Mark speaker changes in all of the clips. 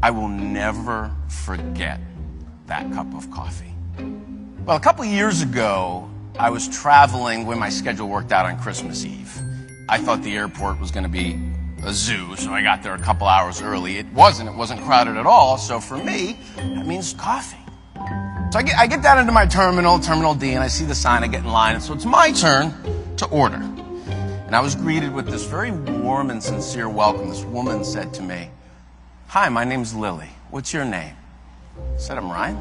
Speaker 1: I will never forget that cup of coffee. Well, a couple of years ago, I was traveling when my schedule worked out on Christmas Eve. I thought the airport was going to be a zoo, so I got there a couple hours early. It wasn't crowded at all, so for me, that means coffee. So I get down into my Terminal D, and I see the sign, I get in line, and so it's my turn to order. And I was greeted with this very warm and sincere welcome. This woman said to me, "Hi, my name's Lily. What's your name?" I said, "I'm Ryan."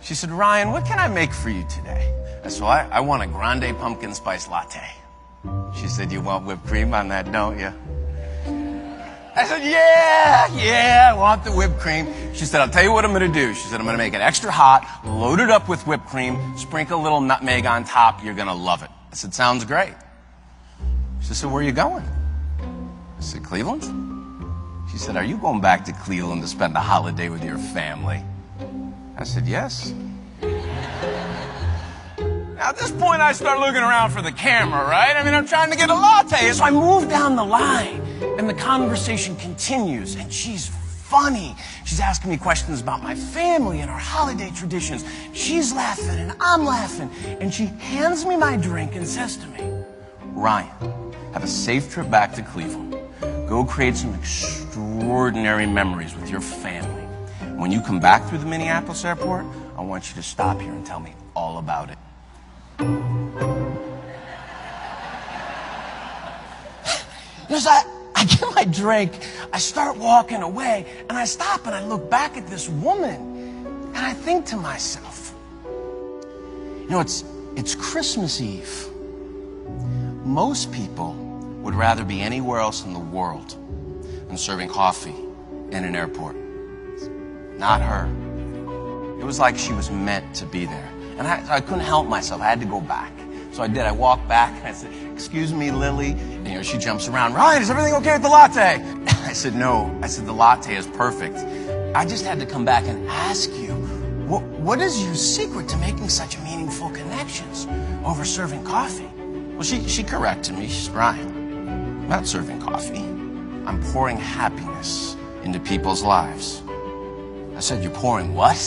Speaker 1: She said, "Ryan, what can I make for you today?" I said, "Well, I want a grande pumpkin spice latte." She said, "You want whipped cream on that, don't you?" I said, yeah, I want the whipped cream. She said, "I'll tell you what I'm going to do." She said, "I'm going to make it extra hot, load it up with whipped cream, sprinkle a little nutmeg on top. You're going to love it." I said, "Sounds great." She said, "Where are you going?" I said, "Cleveland." She said, "Are you going back to Cleveland to spend a holiday with your family?" I said, "Yes." Now, at this point, I start looking around for the camera, right? I mean, I'm trying to get a latte. So I move down the line, and the conversation continues, and she's funny. She's asking me questions about my family and our holiday traditions. She's laughing, and I'm laughing, and she hands me my drink and says to me, "Ryan, have a safe trip back to Cleveland. Go create some extraordinary memories with your family. When you come back through the Minneapolis airport, I want you to stop here and tell me all about it." As I get my drink, I start walking away, and I stop and I look back at this woman, and I think to myself, it's Christmas Eve. Most people would rather be anywhere else in the world than serving coffee in an airport. Not her. It was like she was meant to be there. And I couldn't help myself. I had to go back. So I did. I walked back and I said, "Excuse me, Lily." And she jumps around. "Ryan, is everything okay with the latte?" I said, "No." I said, "The latte is perfect. I just had to come back and ask you, what is your secret to making such meaningful connections over serving coffee?" Well, she corrected me. She said, "Ryan, I'm not serving coffee. I'm pouring happiness into people's lives." I said, "You're pouring what?"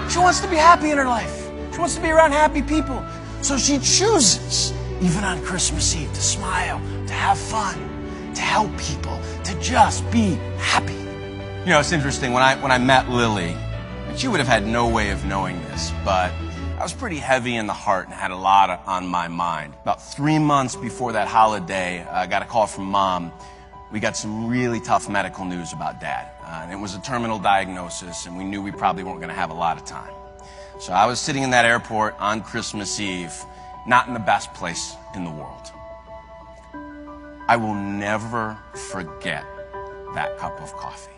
Speaker 1: She wants to be happy in her life. She wants to be around happy people. So she chooses, even on Christmas Eve, to smile, to have fun, to help people, to just be happy. It's interesting. When I met Lily, she would have had no way of knowing this, but I was pretty heavy in the heart and had a lot on my mind. About 3 months before that holiday, I got a call from Mom. We got some really tough medical news about Dad. And it was a terminal diagnosis, and we knew we probably weren't going to have a lot of time. So I was sitting in that airport on Christmas Eve, not in the best place in the world. I will never forget that cup of coffee.